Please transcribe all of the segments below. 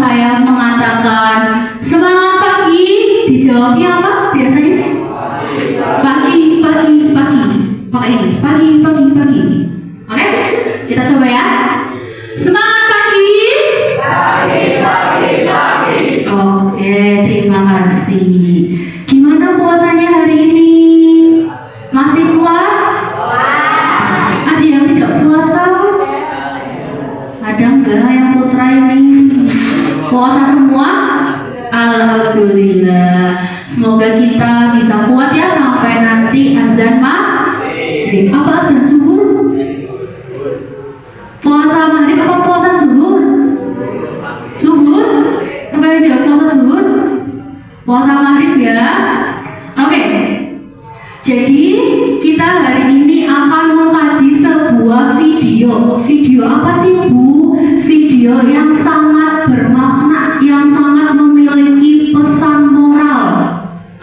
saya mengatakan semangat pagi, dijawabnya apa biasanya? Pagi. Pakai ini, pagi. Oke, kita coba ya. Semangat pagi. Oke, terima kasih. Gimana puasanya hari ini? Masih kuat? Ada yang tidak puasa? Ada enggak yang putra ini? Puasa semua? Alhamdulillah. Semoga kita bisa kuat ya sampai nanti azan maghrib. Apa azan subuh? Puasa maghrib apa puasa subuh? Subuh? Apa yang dia puasa subuh? Puasa maghrib ya. Oke. Jadi kita hari ini akan mengkaji sebuah video. Video apa sih Bu? Video yang sangat bermakna, yang sangat memiliki pesan moral.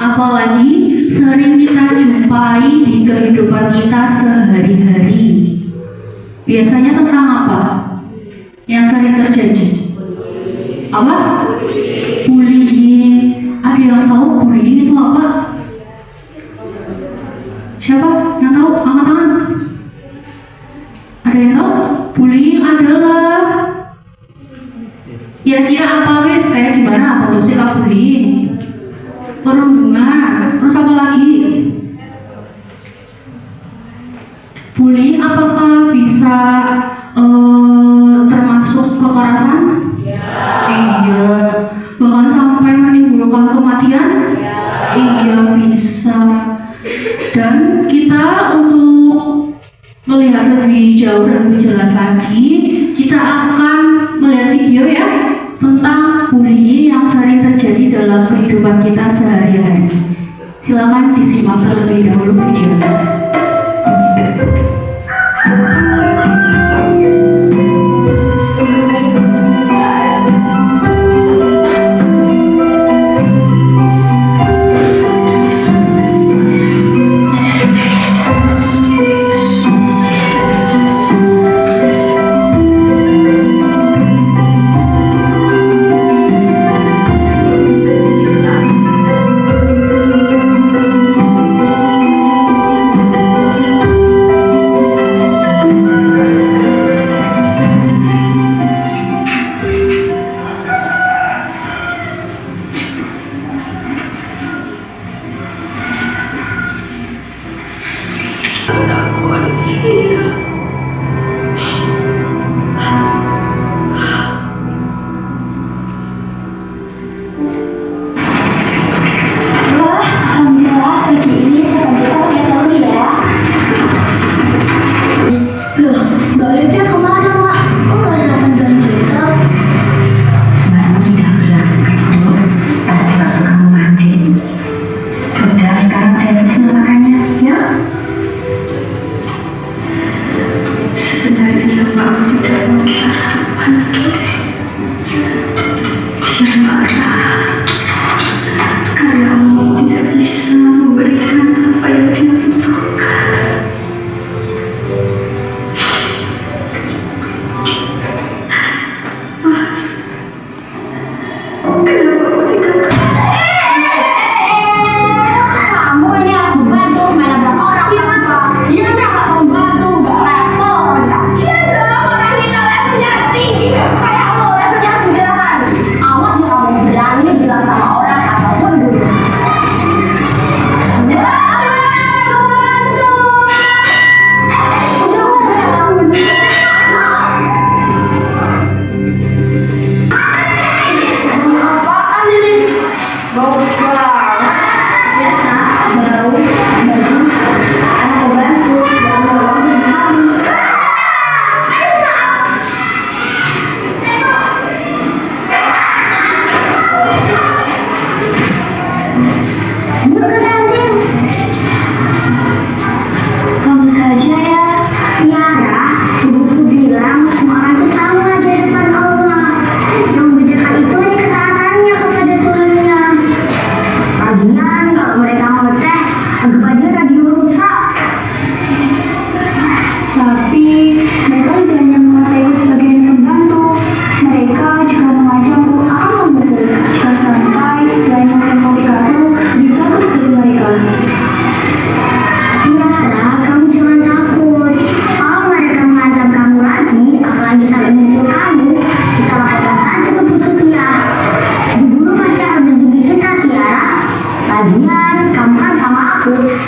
Apalagi sering kita jumpai di kehidupan kita sehari-hari. Biasanya tentang apa? Yang sering terjadi? Apa? Bullying. Ada yang tahu bullying itu apa? Siapa yang tahu? Angkat tangan. Ada yang tahu? Bullying adalah kira-kira apa wes? Kayak gimana bentuknya bullying? Perundungan. Terus apa lagi? Bullying apakah bisa termasuk kekerasan? Iya. Bahkan sampai menimbulkan kematian? Iya, bisa. Dan kita untuk melihat lebih jauh dan lebih jelas lagi, kita akan melihat video ya tentang bullying yang sering terjadi dalam kehidupan kita sehari-hari. Silakan disimak terlebih dahulu videonya.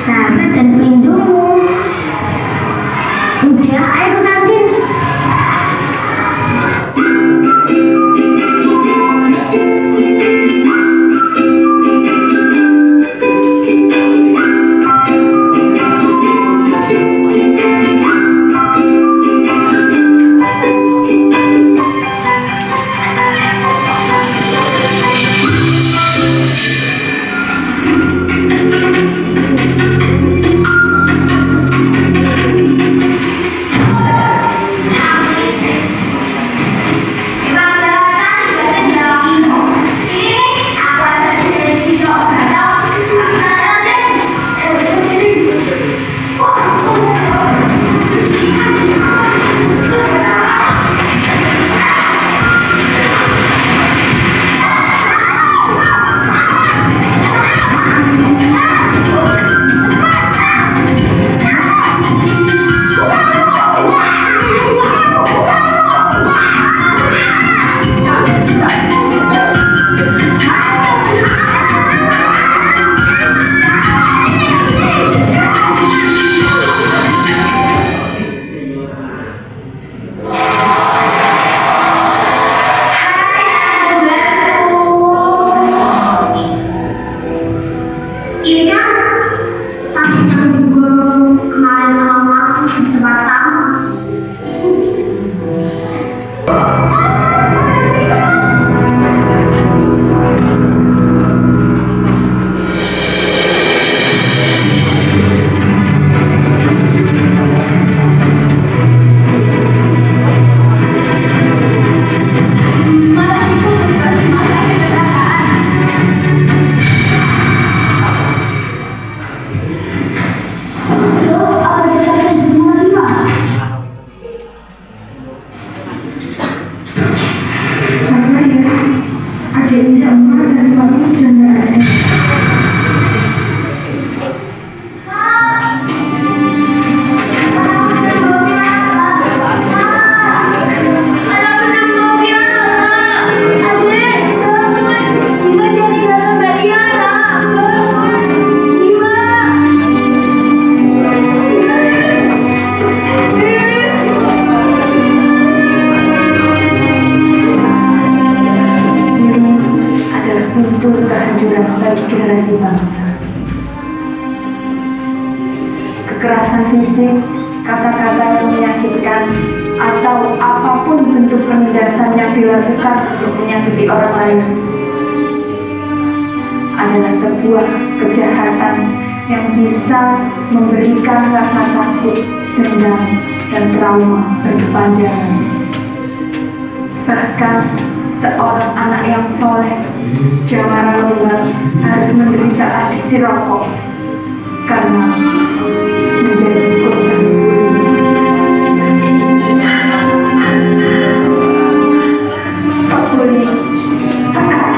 sahabat dan pelindungmu. Udah, ayo ke kantin. Ini kan tas yang dibuang kemarin sama Mama di tempat sama. Ups. Generasi bangsa. Kekerasan fisik, kata-kata yang menyakitkan, atau apapun bentuk penindasan yang dilakukan untuk menyakiti orang lain adalah sebuah kejahatan yang bisa memberikan rasa takut, dendam, dan trauma berkepanjangan. Bahkan seorang anak yang soleh, Jamara Lowal, harus menderita adiksi rokok karena menjadi korban bullying. Stop bullying sekarang.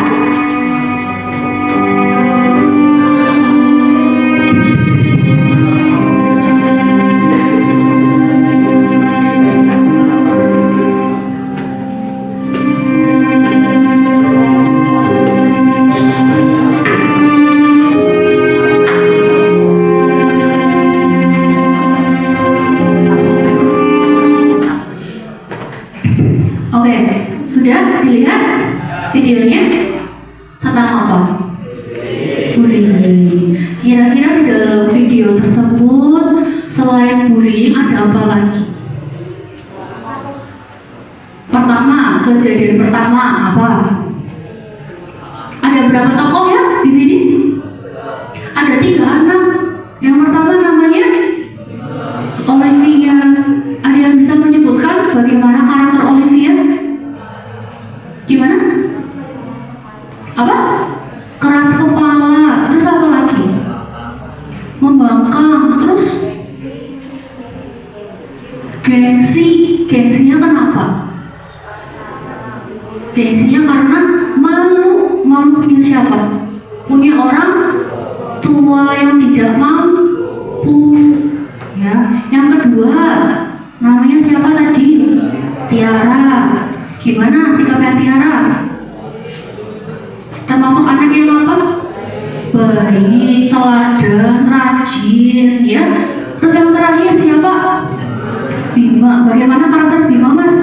Oke, sudah dilihat videonya tentang apa? Bullying. Kira-kira di dalam video tersebut selain bullying ada apa lagi? Pertama, kejadian pertama apa? Ada berapa tokoh ya di sini? Ada 3 anak. Yang pertama namanya Olivia. Ada yang bisa menyebutkan bagaimana karakter Olivia? Gimana? Apa? Keras kepala. Terus apa lagi? Membangkang. Terus gengsi. Gengsinya kenapa? Gengsinya karena malu. Malu punya siapa? Punya orang tua yang tidak mampu. Ya. Yang kedua, namanya siapa tadi? Tiara. Gimana sikapnya Tiara? Termasuk anak yang apa? baik, teladan, rajin, ya. Terus yang terakhir siapa? Bima. Bagaimana karakter Bima, Mas?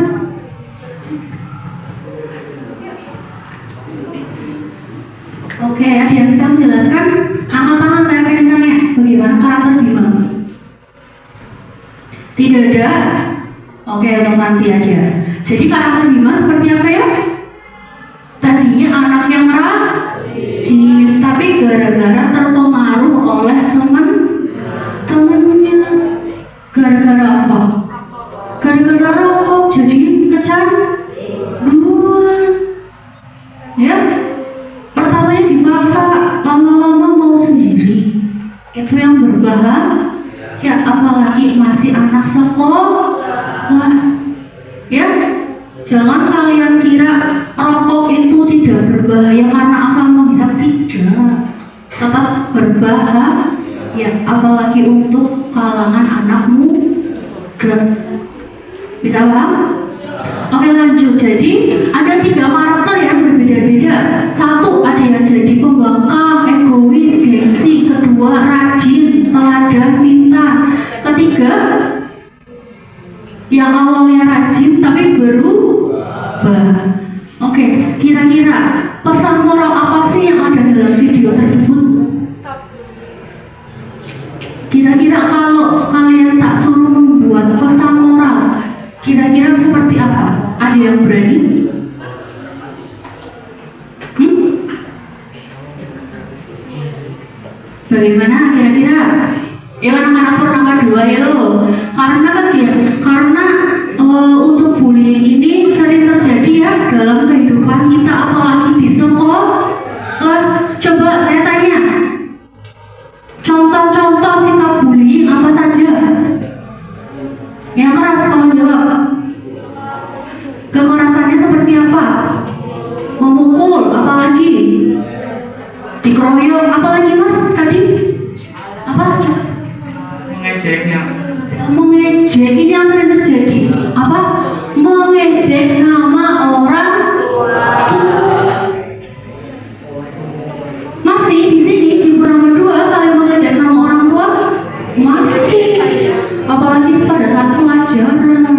Oke, ada yang bisa menjelaskan? Angkat tangan, saya pengen tanya. Bagaimana karakter Bima? Tidak ada? Oke, untuk nanti aja. Jadi karakter Bima seperti apa ya? Tadinya anak yang rajin, tapi gara-gara terpengaruh oleh temennya. Gara-gara apa? Gara-gara rokok, jadi kecanduan. Ya, pertamanya dipaksa, lama-lama mau sendiri. Itu yang berbahaya. Ya, apalagi masih anak sekolah. Ya, jangan kalian kira rokok itu tidak berbahaya karena asal menghisap, tidak. Tetap berbahaya. Ya, apalagi untuk kalangan anak muda. Bisa paham? Oke, lanjut. Jadi ada 3 karakter yang berbeda-beda. Satu, ada yang jadi pembangkang, egois, gengsi. Kedua, rajin, teladan, pintar. Ketiga, yang awalnya rajin tapi berubah. Oke, kira-kira pesan moral apa sih yang ada dalam video tersebut? Kira-kira kalau kalian tak suruh membuat pesan moral, kira-kira seperti apa? Ada yang berani? Bagaimana kira-kira? Ya, anak-anak Purnama 2 ya lo. Karena untuk bullying ini sering terjadi ya dalam kehidupan kita, apalagi di sekolah. Coba saya tanya, contoh-contoh sikap bullying apa saja? Yang keras kalau jawab. Kekerasannya seperti apa? Memukul, apalagi? Dikeroyok, apalagi Mas tadi? Apa? Mengejek, ini yang sering terjadi. Apa? Mengejek nama orang tua. Masih di sini di Purnama 2 saling mengejek nama orang tua? Masih. Apalagi pada saat pelajaran.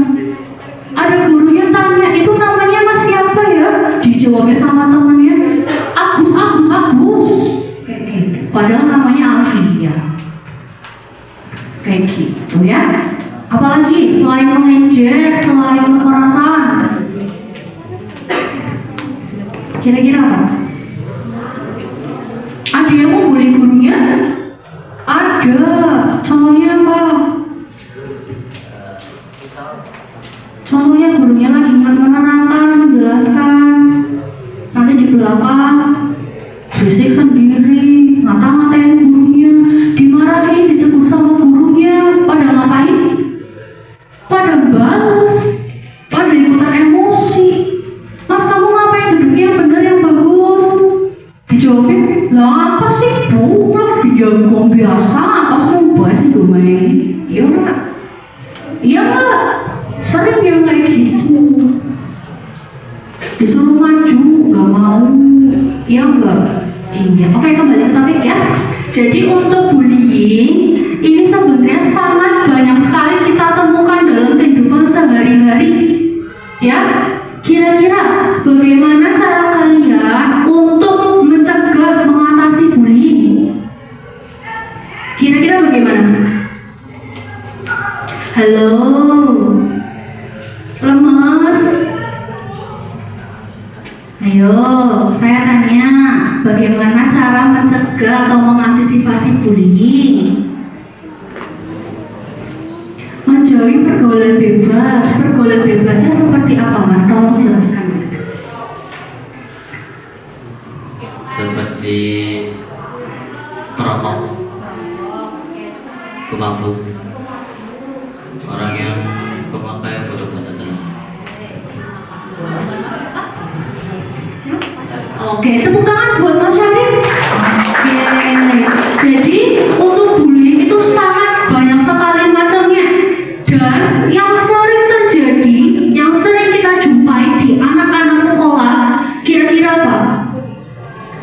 Ada gurunya tanya, itu namanya Mas siapa ya? Dijawabnya sama temannya, Agus. Kayak gitu. Padahal namanya Alfia. Kayak gitu ya. Apalagi selain mengejek, selain kekerasan, kira-kira apa? Ada yang mau bully gurunya? Ada. Contohnya apa? Contohnya gurunya lagi menerangkan, menjelaskan, nanti di belakang berisik sendiri, ngata-ngatain gurunya, dimarahin, ditegur sama gurunya. Pada ngapain? Pada balas, pada ikutan emosi. Mas, kamu ngapain? Duduknya yang benar, yang bagus. Dijawabin, lah apa sih? Bukan dijago biasa, apa sih mau bahas itu main? Iya enggak? Iya enggak? Sering yang kayak gitu. Disuruh maju, nggak mau. Iya enggak? Iya. Oke, kembali ke topik ya. Jadi untuk bullying ini sebenarnya sangat banyak sekali kita temukan dalam kehidupan sehari-hari. Ya, kira-kira bagaimana cara kalian untuk mencegah, mengatasi bullying? Kira-kira bagaimana? Halo, lemes. Ayo, saya tanya, bagaimana cara mencegah atau mengantisipasi bullying? Menjauhi pergaulan bebas. Pergaulan bebasnya seperti apa, Mas? Tolong jelaskan, Mas. Seperti perokok, pemabuk, orang yang pemakai obat-obatan. Oke, tepuk tangan buat Mas Syarif. Oke, jadi untuk bullying itu sangat banyak sekali macamnya, dan yang sering terjadi, yang sering kita jumpai di anak-anak sekolah, kira-kira apa?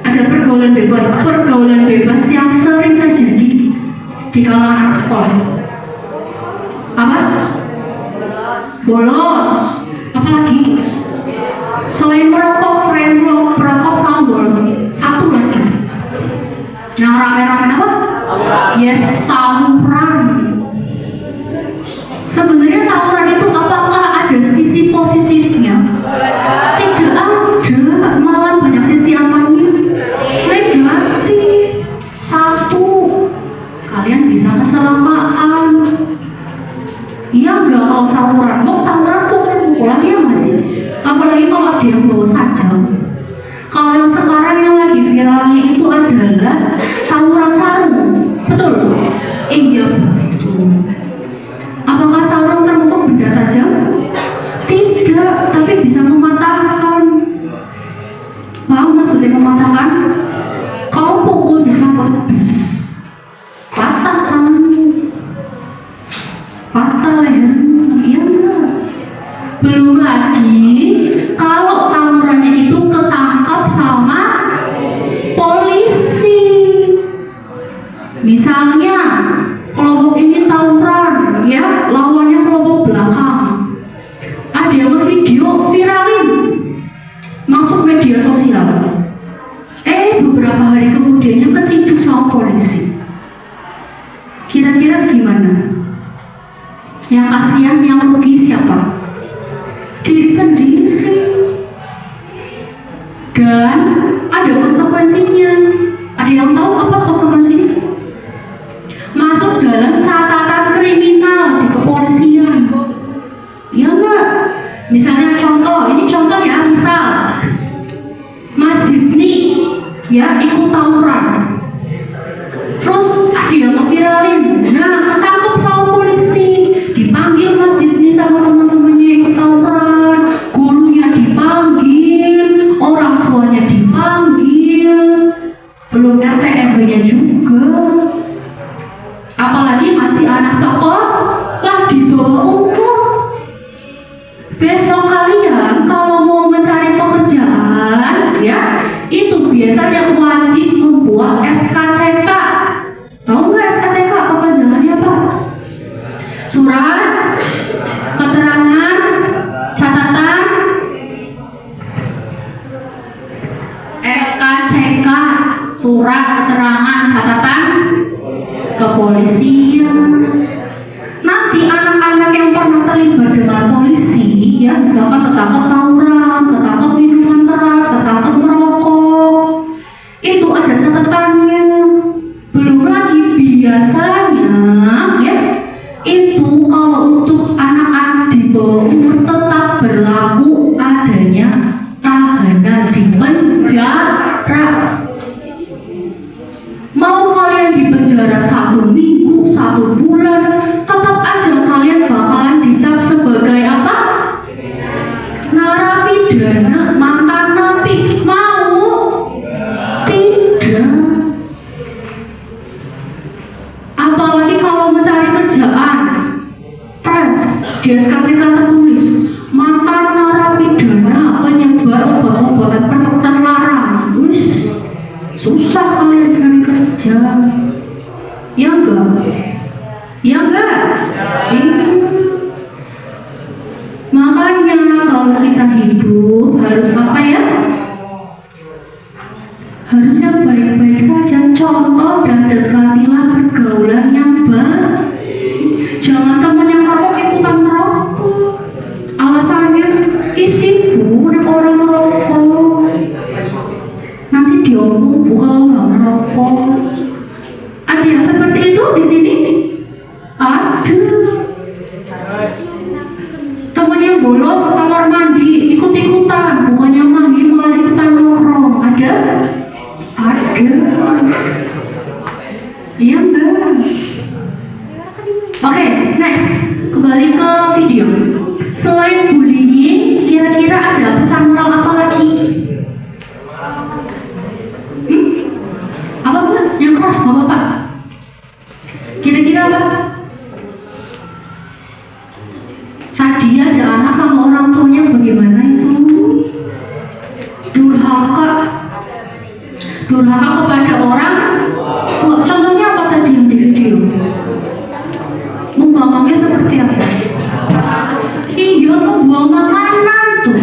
Ada pergaulan pergaulan bebas yang sering terjadi di kalangan anak sekolah. Apa? Bolos. Apalagi? Selain merokok sama bolos, satu lagi. Yang rame-rame apa? Yes, tawuran. Sebenarnya tawuran itu apakah ada sisi positifnya? Tidak ada, malah banyak sisi apanya? Negatif. Satu, kalian bisa kecelakaan. Iya enggak kalau tawuran? Tawuran pukul-pukulan ya masih. Apalagi kalau ada yang bawa sajam. Kalau yang sekarang yang lagi viralnya itu adalah tawuran sarung. Betul? Iya betul. Apakah sarung termasuk benda tajam? Tidak, tapi bisa mematahkan. Paham maksudnya mematahkan? Kau pukul bisa patah tanganmu, patah lehermu, iya enggak? Belum lagi kalau tawurannya itu ketangkap sama polisi. Misalnya kelompok ini tawuran, ya lawannya kelompok belakang. Ada yang video viralin, masuk media sosial. Beberapa hari kemudiannya keciduk sama polisi. Kira-kira gimana? Yang kasihan, yang rugi siapa? Diri sendiri. Dan ada konsekuensinya. Ada yang tahu apa konsekuensinya? Masuk dalam catatan kriminal di kepolisian. Ya enggak? Misalnya ini contoh ya, misal Mas Disney ya ikut tawuran, terus ada yang ngeviralin, nah ketangkep sama polisi, dipanggil Mas Disney sama teman-temannya ikut tawuran, gurunya dipanggil, orang tuanya dipanggil, belum RT RW-nya juga. Apalagi masih anak sekolah di bawah umur. Besok kalian kalau mau mencari pekerjaan, ya itu biasanya wajib membuat SKCK. Tahu nggak SKCK apa panjangannya apa? Surat keterangan catatan. SKCK, surat keterangan catatan kepolisian. Nanti anak-anak yang pernah terlibat dengan polisi, ya misalkan ketangkap tawuran, ketangkap minuman keras, ketangkap merokok, itu ada catatannya. Belum lagi biasanya, ya itu kalau untuk anak-anak di bawah umur tetap berlaku adanya tahanan di penjara. Mau kalian di penjara 1 minggu, 1 bulan, tetap aja kalian bakalan dicap sebagai apa? Narapidana, mantan napi. Mau? Tidak. Apalagi kalau mencari kerjaan, tes di SKCK tertulis mantan narapidana penyebar obat-obatan terlarang. Susah kalian cari kerja. Ya enggak? Ya enggak? Makanya kalau kita hidup harus apa ya? Harus yang baik-baik saja. Contoh dan dekatilah pergaulan yang baik. Jangan teman yang merokok ikutan merokok. Alasannya sibuk orang merokok. Nanti diomong kalau nggak merokok. Ada yang seperti itu di sini? Ada. Teman yang bolos ke kamar mandi ikut-ikutan, bukannya manggil malah ikutan nongkrong. Ada? Ada. Iya enggak? Oke, next. Kembali ke video. Selain bullying, kira-kira ada pesan moral apa lagi? Apa buat? Yang keras, Bapak? Kira-kira apa? Tadi ada anak sama orang tuanya bagaimana itu? Durhaka. durhaka kepada orang tua. Contohnya apa tadi yang di video? Membuangnya seperti apa? Iya, membuang makanan tuh.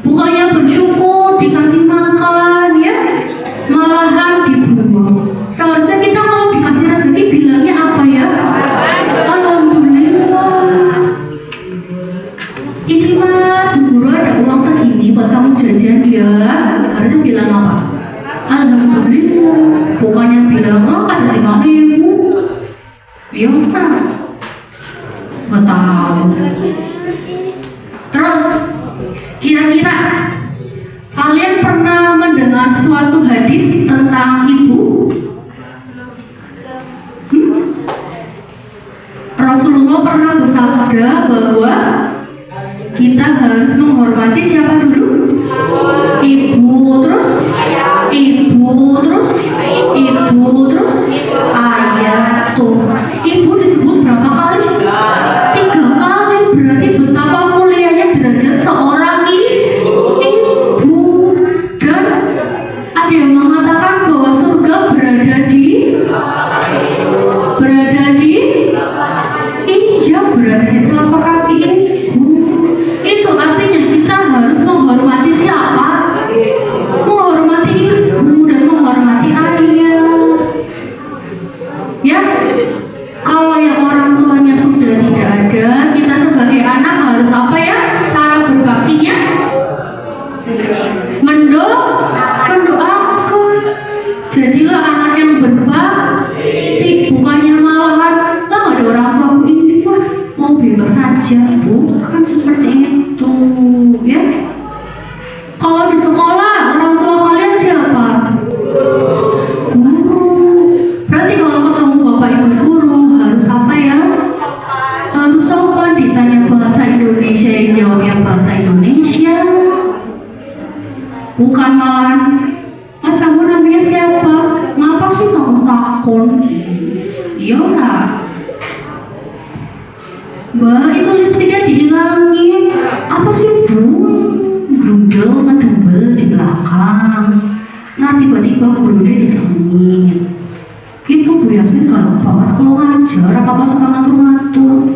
Bukannya bersyukur dikasih makan ya, malahan dibuang. Seharusnya kita kalau dikasih rezeki bilangnya apa ya? Alhamdulillah. Ini mas, guru ada uang segini buat kamu jajan ya. Harusnya bilang apa? Alhamdulillah. Bukannya bilang ada 5.000. Ya kan? Gak tahu. Terus, kira-kira kalian pernah mendengar suatu hadis tentang ibu? Rasulullah pernah bersabda bahwa kita harus menghormati siapa dulu? Ibu, terus ibu, terus ibu, terus ayah. Tuh, ibu disebut berapa kali? 3 kali. Berarti betapa mulianya derajat seorang ibu. Dan ada yang mengatakan bahwa surga berada di telapak kaki ibu. Itu artinya kita harus menghormati siapa? Menghormati ibu dan menghormati ayah. Ya, kalau yang orang tuanya sudah tidak ada, kita sebagai anak harus apa ya? Cara berbaktinya mendoakan. Jadilah anak yang berbakti, bukannya malahan lah ada orang tua ini wah mau bebas saja. Bukan seperti itu ya. Kalau di sekolah orang tua kalian siapa? Guru. Berarti kalau ketemu bapak ibu guru harus apa ya? Harus sopan. Ditanya bahasa Indonesia yang jawabnya bahasa Indonesia. Bukan malah mas kamu namanya siapa? Ngapa sih kamu takut? Iya lah. Mbak itu lipstiknya dihilangin. Apa sih bu? Grundel ngedubel di belakang. Nah tiba-tiba gurunya disengit. Itu Bu Yasmin kalau banget kalau ngajar apa-apa sama ngatur-ngatur.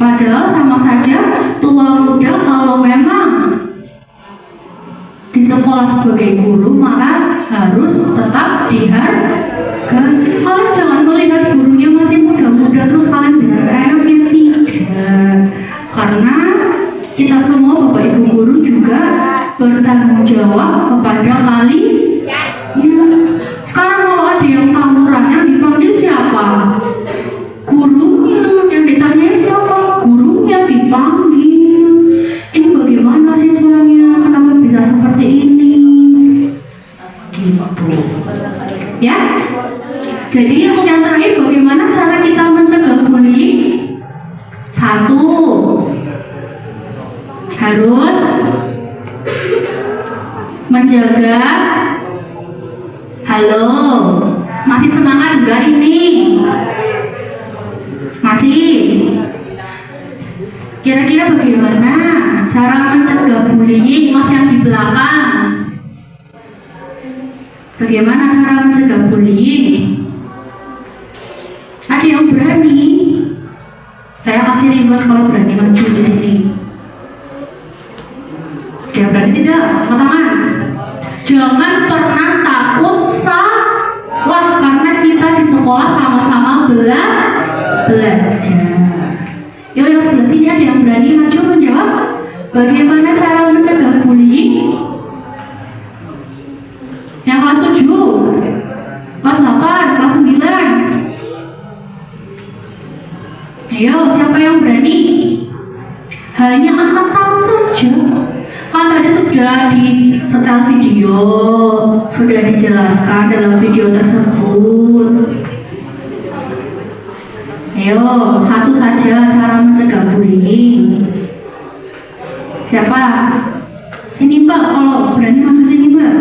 Padahal sama saja tua muda. Kalau memang di sekolah sebagai guru maka harus tetap dihargai. Kalian jangan melihat gurunya masih muda-muda terus kalian bisa seenaknya. Tidak, karena kita semua bapak ibu guru juga bertanggung jawab kepada kalian. Sekarang kalau ada yang tawuran yang dipanggil siapa? Gurunya. Yang ditanyain siapa? Gurunya dipanggil. Ini bagaimana siswanya? Kenapa bisa seperti ini? Gitu. Ya. Jadi untuk yang terakhir, bagaimana cara kita mencegah bullying? 1, harus menjaga. Halo, masih semangat enggak ini? Masih? Kira-kira bagaimana cara mencegah bullying mas yang di belakang? Bagaimana cara mencegah bullying? Ada yang berani? Saya kasih reward kalau berani maju di sini. Dia berani tidak? Angkat tangan. Jangan pernah takut salah, karena kita di sekolah sama-sama belajar. Yuk yang sebelah sini ada yang berani maju menjawab. Bagaimana cara mencegah bullying? Yang kelas 7, kelas 8, kelas 9. Ayo, siapa yang berani? Hanya angkat tangan saja. Kan tadi sudah di setel video, sudah dijelaskan dalam video tersebut. Ayo, 1 saja cara mencegah bullying. Siapa? Sini mbak, kalau berani masuk sini mbak.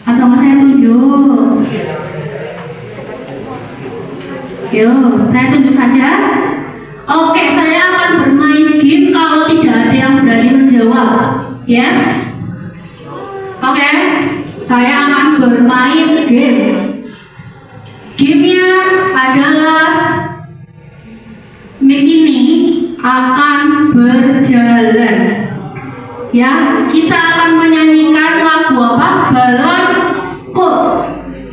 Atau nggak saya tunjuk? Yuk, saya tunjuk saja. Oke, saya akan bermain game kalau tidak ada yang berani menjawab. Yes? saya akan bermain game. Gamenya adalah mic ini akan berjalan. Ya, kita akan menyanyikan lagu apa? Balonku.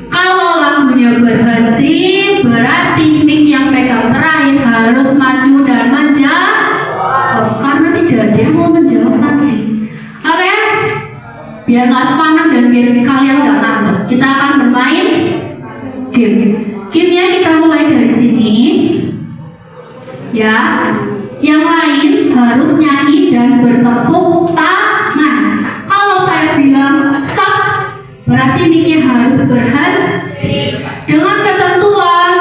Kalau lagunya berhenti, berarti mic yang pegang terakhir harus maju dan menjawab. Karena tidak ada yang mau menjawab nanti. Oke? Biar nggak sepanang dan biar kalian nggak ngantuk. Kita akan bermain game. Gamenya kita mulai dari sini. Ya, yang lain harus nyanyi dan bertepuk tangan. Kalau saya bilang stop, berarti mic-nya harus berhenti. Dengan ketentuan,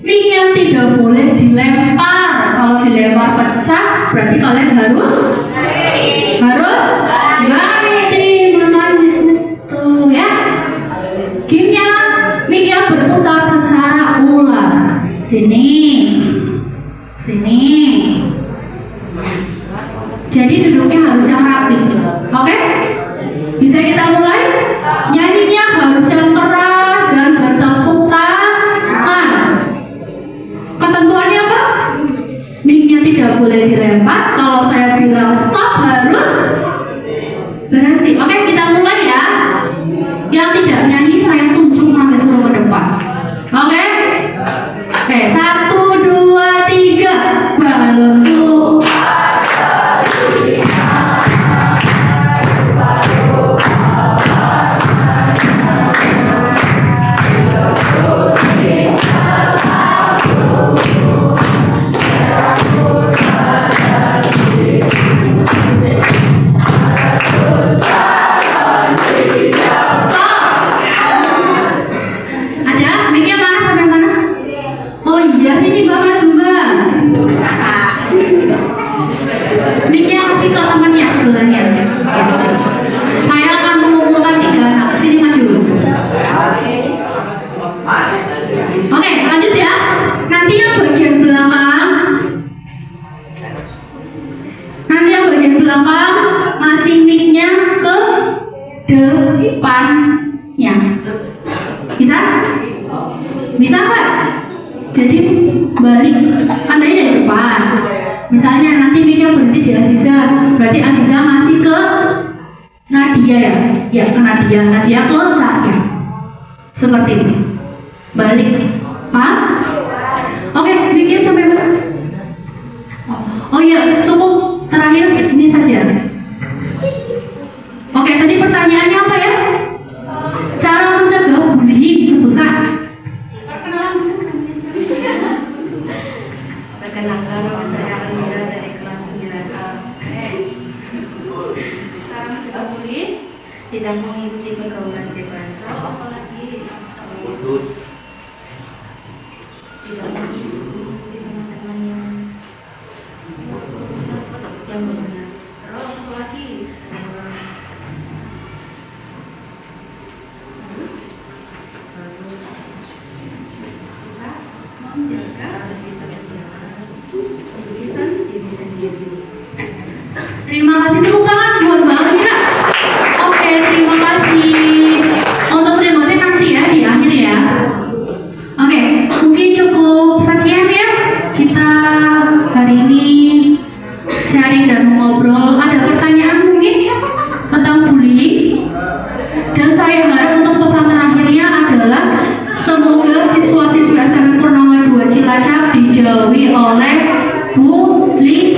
mic-nya tidak boleh dilempar. Kalau dilempar pecah, berarti kalian harus ganti itu ya. Gamenya mic-nya berputar secara ulang. Sini. Jadi duduknya harus yang rapi. Oke? Bisa kita mulai? Nyanyinya harus yang keras dan bertepuk tangan. Ketentuannya apa? Mic-nya tidak boleh dilempar. Kalau saya bilang stop harus berhenti. Oke, kita mulai ya. Yang tidak nyanyi saya tunjuk nanti suruh ke depan. Oke? Oke, 1, 2, 3. Balonku. Mic-nya kasih ke temannya sebelahnya. Saya akan mengumpulkan 3 anak. Sini maju. Oke, lanjut ya. Nanti yang bagian belakang ngasih mic-nya ke depannya. Bisa? Bisa nggak? Jadi balik, kan tadi dari depan. Misalnya nanti mic-nya berhenti di Aziza, berarti Aziza ngasih ke Nadia ya? Ya, ke Nadia ke Cahya. Seperti ini. Balik. Paham? Oke, mic-nya sampai mana? Oh iya, cukup terakhir ini saja. Oke, tadi pertanyaannya apa ya? Cara mencegah bullying, sebutkan. Perkenalkan, nama saya Almira dari kelas 9A. Cara mencegah bullying, Tidak mengikuti pergaulan bebas. apa lagi? Tidak mengikuti teman-teman yang benar. Terus satu lagi. Harus bisa berjaga. Diri sendiri. Terima kasih, tepuk tangan buat Mbak Almira. Oke, terima kasih. Untuk remote nanti ya di akhir ya. Oke, mungkin cukup sekian ya. Kita hari ini sharing dan ngobrol. Ada pertanyaan mungkin tentang bullying? Dan saya harap untuk pesan terakhirnya adalah semoga siswa-siswi SMP Purnawa 2 Cilacap dijauhi oleh bullying.